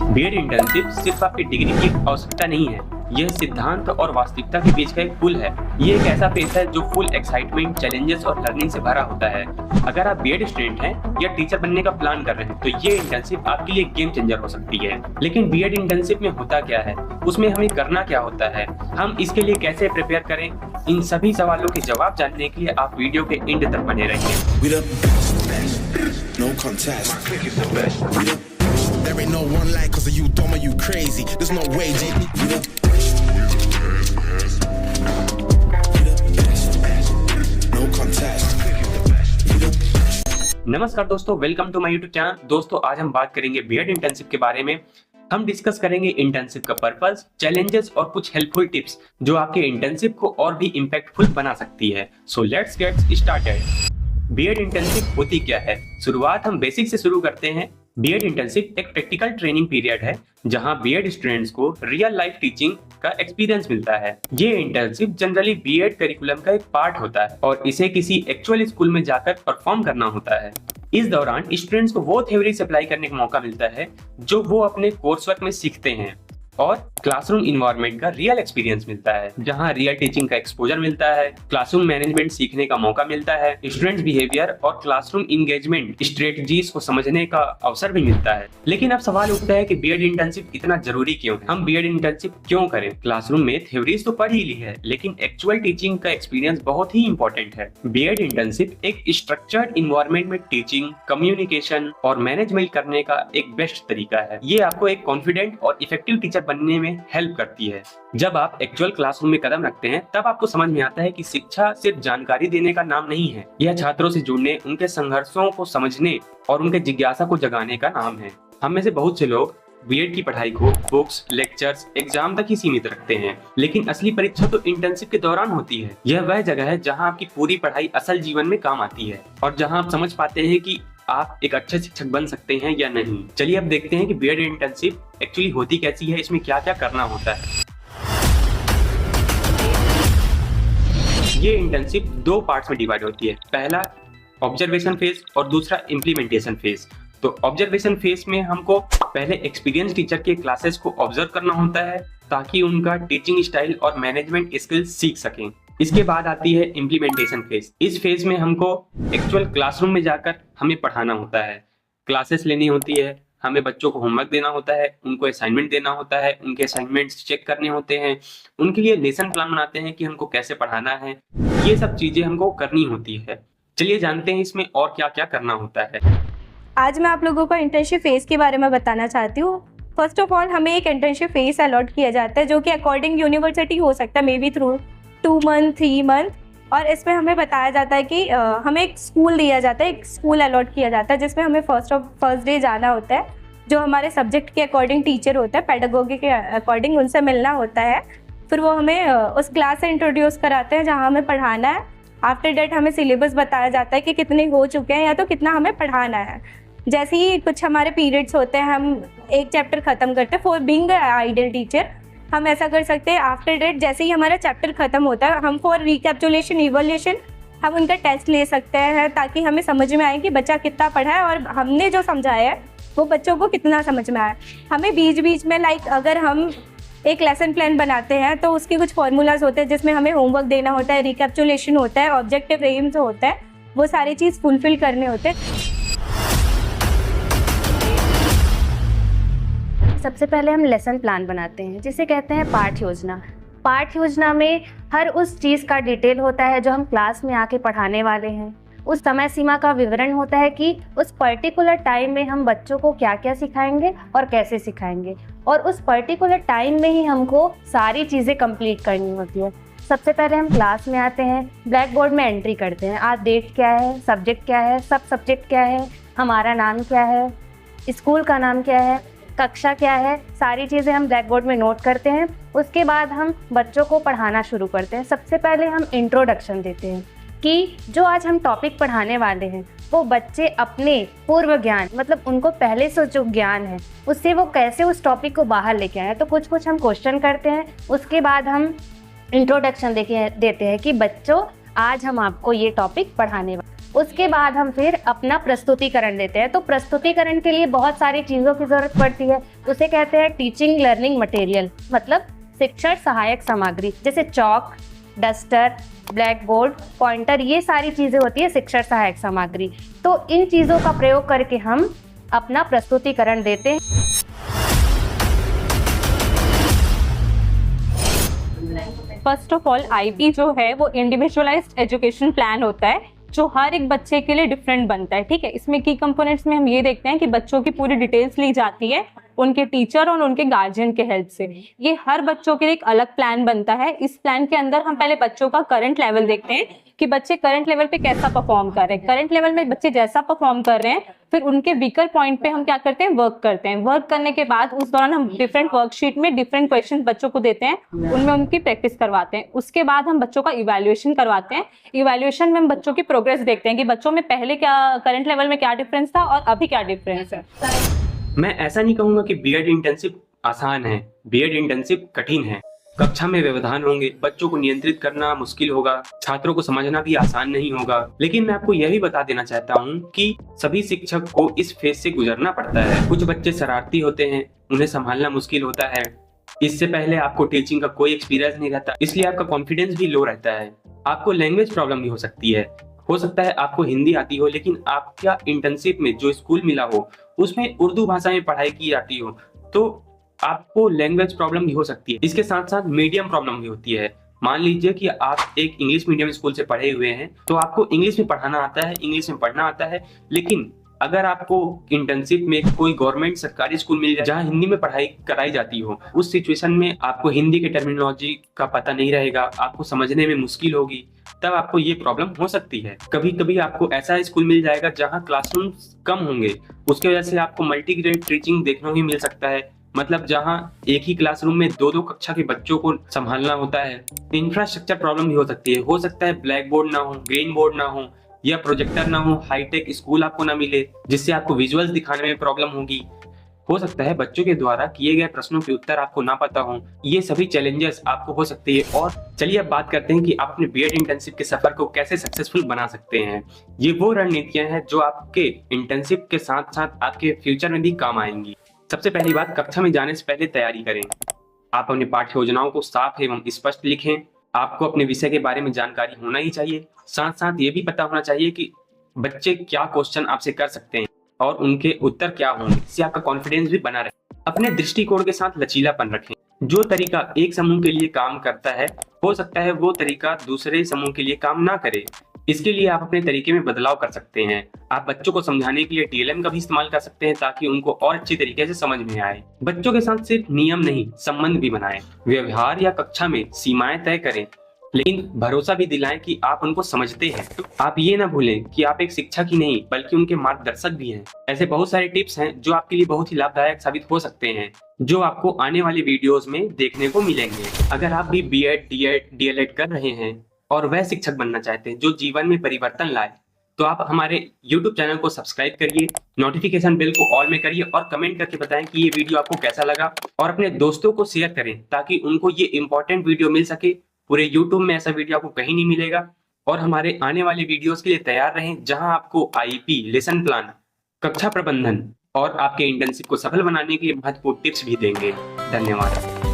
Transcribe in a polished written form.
BEd internship सिर्फ आपकी degree की आवश्यकता नहीं है, यह सिद्धांत और वास्तविकता के बीच का एक पुल है। ये एक ऐसा फेस है जो फुल एक्साइटमेंट, चैलेंजेस और लर्निंग से भरा होता है। अगर आप बीएड स्टूडेंट हैं या टीचर बनने का प्लान कर रहे हैं तो ये इंटर्नशिप आपके लिए गेम चेंजर हो सकती है। लेकिन बीएड इंटर्नशिप में होता क्या है, उसमें हमें करना क्या होता है, हम इसके लिए कैसे प्रिपेयर करें, इन सभी सवालों के जवाब जानने के लिए आप वीडियो के एंड तक बने रहिए। No contest. There ain't no one like cause you dumb or you crazy. There's no way, G. No contest. नमस्कार दोस्तों, welcome to my YouTube channel. दोस्तों आज हम बात करेंगे बीएड इंटर्नशिप के बारे में। हम डिस्कस करेंगे इंटर्नशिप का पर्पस, चैलेंजेस और कुछ हेल्पफुल टिप्स जो आपके इंटर्नशिप को और भी इम्पैक्टफुल बना सकती है। So let's get started. BEd internship होती क्या है? शुरुआत हम बेसिक से शुरू करते हैं। बीएड इंटर्नशिप एक प्रैक्टिकल ट्रेनिंग पीरियड है जहां बीएड स्टूडेंट्स को रियल लाइफ टीचिंग का एक्सपीरियंस मिलता है। ये इंटर्नशिप जनरली बीएड करिकुलम का एक पार्ट होता है और इसे किसी एक्चुअल स्कूल में जाकर परफॉर्म करना होता है। इस दौरान स्टूडेंट्स को वो थ्योरीज अप्लाई करने का मौका मिलता है जो वो अपने कोर्स वर्क में सीखते हैं और क्लासरूम इन्वायरमेंट का रियल एक्सपीरियंस मिलता है जहां रियल टीचिंग का एक्सपोजर मिलता है, क्लासरूम मैनेजमेंट सीखने का मौका मिलता है, स्टूडेंट्स बिहेवियर और क्लासरूम इंगेजमेंट स्ट्रेटजीज को समझने का अवसर भी मिलता है। लेकिन अब सवाल उठता है कि बीएड इंटर्नशिप इतना जरूरी क्यों है? हम बीएड इंटर्नशिप क्यों करें? क्लासरूम में थ्योरीज तो पढ़ ही ली है, लेकिन एक्चुअल टीचिंग का एक्सपीरियंस बहुत ही इंपॉर्टेंट है। बीएड इंटर्नशिप एक स्ट्रक्चर्ड इन्वायरमेंट में टीचिंग, कम्युनिकेशन और मैनेजमेंट करने का एक बेस्ट तरीका है। ये आपको एक कॉन्फिडेंट और इफेक्टिव टीचर बनने में हेल्प करती है। जब आप एक्चुअल क्लासरूम में कदम रखते हैं तब आपको समझ में आता है कि शिक्षा सिर्फ जानकारी देने का नाम नहीं है, यह छात्रों से जुड़ने, उनके संघर्षों को समझने और उनके जिज्ञासा को जगाने का नाम है। हम में से बहुत से लोग बीएड की पढ़ाई को बुक्स, लेक्चर्स, एग्जाम तक ही सीमित रखते हैं, लेकिन असली परीक्षा तो इंटर्नशिप के दौरान होती है। यह वह जगह है जहां आपकी पूरी पढ़ाई असल जीवन में काम आती है और जहां आप समझ पाते हैं कि आप एक अच्छे शिक्षक बन सकते हैं या नहीं। चलिए अब देखते हैं कि बीएड इंटर्नशिप एक्चुअली होती कैसी है, इसमें क्या क्या करना होता है। ये इंटर्नशिप दो पार्ट्स में डिवाइड होती है। पहला ऑब्जर्वेशन फेज और दूसरा इम्प्लीमेंटेशन फेज। तो ऑब्जर्वेशन फेज में हमको पहले एक्सपीरियंस टीचर के क्लासेस को ऑब्जर्व करना होता है ताकि उनका टीचिंग स्टाइल और मैनेजमेंट स्किल्स सीख सकें। इसके बाद आती है इम्प्लीमेंटेशन फेज। इस फेज में हमको एक्चुअल क्लासरूम में जाकर हमें पढ़ाना होता है, क्लासेस लेनी होती है, हमें बच्चों को होमवर्क देना होता है, उनको असाइनमेंट देना होता है, उनके असाइनमेंट्स चेक करने होते हैं, उनके लिए लेसन प्लान बनाते हैं कि हमको कैसे पढ़ाना है। ये सब चीजें हमको करनी होती है। चलिए जानते हैं इसमें और क्या क्या करना होता है। आज मैं आप लोगों को इंटर्नशिप फेज के बारे में बताना चाहती हूँ। फर्स्ट ऑफ ऑल हमें एक इंटर्नशिप फेज अलॉट किया जाता है जो कि अकॉर्डिंग यूनिवर्सिटी हो सकता है, may be through 2 month 3 month. और इसमें हमें बताया जाता है कि हमें एक स्कूल दिया जाता है, एक स्कूल अलॉट किया जाता है जिसमें हमें फर्स्ट डे जाना होता है। जो हमारे सब्जेक्ट के अकॉर्डिंग टीचर होता है, पेडागोगी के अकॉर्डिंग उनसे मिलना होता है। फिर वो हमें उस क्लास से इंट्रोड्यूस कराते हैं जहाँ हमें पढ़ाना है। आफ्टर डेट हमें सिलेबस बताया जाता है कि कितने हो चुके हैं या तो कितना हमें पढ़ाना है। जैसे ही कुछ हमारे पीरियड्स होते हैं, हम एक चैप्टर ख़त्म करते हैं। फॉर बीइंग आइडियल टीचर हम ऐसा कर सकते हैं, आफ्टर डेट जैसे ही हमारा चैप्टर खत्म होता है, हम फॉर रिकैप्चुलेशन इवोल्यूशन हम उनका टेस्ट ले सकते हैं ताकि हमें समझ में आए कि बच्चा कितना पढ़ा है और हमने जो समझाया है वो बच्चों को कितना समझ में आया। हमें बीच बीच में अगर हम एक लेसन प्लान बनाते हैं तो उसके कुछ फॉर्मूलाज होते हैं जिसमें हमें होमवर्क देना होता है, रिकैप्चुलेशन होता है, ऑब्जेक्टिव एम्स होता है, वो सारी चीज़ फुलफिल करने होते हैं। सबसे पहले हम लेसन प्लान बनाते हैं जिसे कहते हैं पाठ योजना। पाठ योजना में हर उस चीज़ का डिटेल होता है जो हम क्लास में आके पढ़ाने वाले हैं। उस समय सीमा का विवरण होता है कि उस पर्टिकुलर टाइम में हम बच्चों को क्या क्या सिखाएंगे और कैसे सिखाएंगे, और उस पर्टिकुलर टाइम में ही हमको सारी चीज़ें कंप्लीट करनी होती है। सबसे पहले हम क्लास में आते हैं, ब्लैक बोर्ड में एंट्री करते हैं। आज डेट क्या है, सब्जेक्ट क्या है, सब सब्जेक्ट क्या है, हमारा नाम क्या है, स्कूल का नाम क्या है, कक्षा क्या है, सारी चीज़ें हम ब्लैक बोर्ड में नोट करते हैं। उसके बाद हम बच्चों को पढ़ाना शुरू करते हैं। सबसे पहले हम इंट्रोडक्शन देते हैं कि जो आज हम टॉपिक पढ़ाने वाले हैं वो बच्चे अपने पूर्व ज्ञान, मतलब उनको पहले से जो ज्ञान है उससे वो कैसे उस टॉपिक को बाहर लेके आए। तो कुछ हम क्वेश्चन करते हैं। उसके बाद हम इंट्रोडक्शन देते हैं कि बच्चों आज हम आपको ये टॉपिक पढ़ाने वाले। उसके बाद हम फिर अपना प्रस्तुतिकरण देते हैं। तो प्रस्तुतिकरण के लिए बहुत सारी चीज़ों की ज़रूरत पड़ती है। उसे कहते हैं टीचिंग लर्निंग मटेरियल, मतलब शिक्षण सहायक सामग्री, जैसे chalk, duster, black board, pointer, ये सारी चीज़ें होती है शिक्षण सहायक सामग्री। तो इन चीज़ों का प्रयोग करके हम अपना प्रस्तुतिकरण देते हैं। फर्स्ट ऑफ ऑल आईपी जो है वो इंडिविजुअलाइज्ड एजुकेशन प्लान होता है जो हर एक बच्चे के लिए डिफरेंट बनता है। ठीक है, इसमें की कंपोनेंट्स में हम ये देखते हैं कि बच्चों की पूरी डिटेल्स ली जाती है उनके टीचर और उनके गार्जियन के हेल्प से। ये हर बच्चों के लिए एक अलग प्लान बनता है। इस प्लान के अंदर हम पहले बच्चों का करंट लेवल देखते हैं कि बच्चे करंट लेवल पे कैसा परफॉर्म कर रहे हैं। करंट लेवल में बच्चे जैसा परफॉर्म कर रहे हैं, फिर उनके वीकर पॉइंट पे हम क्या करते हैं, वर्क करते हैं। वर्क करने के बाद उस दौरान हम डिफरेंट वर्कशीट में डिफरेंट क्वेश्चन बच्चों को देते हैं, उनमें उनकी प्रैक्टिस करवाते हैं। उसके बाद हम बच्चों का इवैल्यूएशन करवाते हैं। इवैल्यूएशन में हम बच्चों की प्रोग्रेस देखते हैं कि बच्चों में पहले क्या, करंट लेवल में क्या डिफरेंस था और अभी क्या डिफरेंस है। मैं ऐसा नहीं कहूंगा कि बीएड इंटर्नशिप आसान है, बीएड इंटर्नशिप कठिन है। कक्षा में व्यवधान होंगे, बच्चों को नियंत्रित करना मुश्किल होगा, छात्रों को समझना भी आसान नहीं होगा। लेकिन मैं आपको यह भी बता देना चाहता हूँ कि सभी शिक्षक को इस फेज से गुजरना पड़ता है। कुछ बच्चे शरारती होते हैं, उन्हें संभालना मुश्किल होता है। इससे पहले आपको टीचिंग का कोई एक्सपीरियंस नहीं रहता, इसलिए आपका कॉन्फिडेंस भी लो रहता है। आपको लैंग्वेज प्रॉब्लम भी हो सकती है। हो सकता है आपको हिंदी आती हो, लेकिन आपका इंटर्नशिप में जो स्कूल मिला हो उसमें उर्दू भाषा में पढ़ाई की जाती हो, तो आपको लैंग्वेज प्रॉब्लम भी हो सकती है। इसके साथ साथ मीडियम प्रॉब्लम भी होती है। मान लीजिए कि आप एक इंग्लिश मीडियम स्कूल से पढ़े हुए हैं, तो आपको इंग्लिश में पढ़ाना आता है, इंग्लिश में पढ़ना आता है, लेकिन अगर आपको इंटर्नशिप में कोई गवर्नमेंट सरकारी स्कूल मिल जाए जहाँ हिंदी में पढ़ाई कराई जाती हो, उस सिचुएशन में आपको हिंदी के टर्मिनोलॉजी का पता नहीं रहेगा, आपको समझने में मुश्किल होगी, तब आपको ये प्रॉब्लम हो सकती है। कभी कभी आपको ऐसा स्कूल मिल जाएगा जहाँ क्लासरूम कम होंगे, उसके वजह से आपको मल्टीग्रेड टीचिंग देखने को भी मिल सकता है। मतलब जहाँ एक ही क्लासरूम में दो कक्षा के बच्चों को संभालना होता है। इंफ्रास्ट्रक्चर प्रॉब्लम भी हो सकती है। हो सकता है ब्लैक बोर्ड ना हो, ग्रीन बोर्ड ना हो, या प्रोजेक्टर ना हो, हाईटेक स्कूल आपको ना मिले, जिससे आपको विजुअल्स दिखाने में प्रॉब्लम होगी। हो सकता है बच्चों के द्वारा किए गए प्रश्नों के उत्तर आपको ना पता हो। ये सभी चैलेंजेस आपको हो सकती है। और चलिए अब बात करते हैं कि आप अपने बीएड इंटर्नशिप के सफर को कैसे सक्सेसफुल बना सकते हैं। ये वो रणनीतियां हैं जो आपके इंटर्नशिप के साथ साथ आपके फ्यूचर में भी काम आएंगी। सबसे पहली बात, कक्षा में जाने से पहले तैयारी करें। आप अपने पाठ्य योजनाओं को साफ एवं स्पष्ट लिखें। आपको अपने विषय के बारे में जानकारी होना ही चाहिए। साथ साथ ये भी पता होना चाहिए कि बच्चे क्या क्वेश्चन आपसे कर सकते हैं और उनके उत्तर क्या होंगे, इससे आपका कॉन्फिडेंस भी बना रहे। अपने दृष्टिकोण के साथ लचीलापन रखें। जो तरीका एक समूह के लिए काम करता है, हो सकता है वो तरीका दूसरे समूह के लिए काम ना करे। इसके लिए आप अपने तरीके में बदलाव कर सकते हैं। आप बच्चों को समझाने के लिए टीएलएम का भी इस्तेमाल कर सकते हैं ताकि उनको और अच्छी तरीके से समझ में आए। बच्चों के साथ सिर्फ नियम नहीं, संबंध भी बनाएं। व्यवहार या कक्षा में सीमाएं तय करें, लेकिन भरोसा भी दिलाएं कि आप उनको समझते हैं। तो आप ये ना भूलें कि आप एक शिक्षक ही नहीं बल्कि उनके मार्गदर्शक भी हैं। ऐसे बहुत सारे टिप्स हैं जो आपके लिए बहुत ही लाभदायक साबित हो सकते हैं, जो आपको आने वाली वीडियोस में देखने को मिलेंगे। अगर आप भी बीएड, डीएलएड कर रहे हैं और वह शिक्षक बनना चाहते हैं जो जीवन में परिवर्तन लाए, तो आप हमारे YouTube चैनल को सब्सक्राइब करिए, नोटिफिकेशन बेल को ऑल में करिए और कमेंट करके बताएं कि ये वीडियो आपको कैसा लगा। और अपने दोस्तों को शेयर करें ताकि उनको ये इंपॉर्टेंट वीडियो मिल सके। पूरे YouTube में ऐसा वीडियो आपको कहीं नहीं मिलेगा। और हमारे आने वाले वीडियोस के लिए तैयार रहें, जहां आपको आईपी, लेसन प्लान, कक्षा प्रबंधन और आपके इंटर्नशिप को सफल बनाने के लिए महत्वपूर्ण टिप्स भी देंगे। धन्यवाद।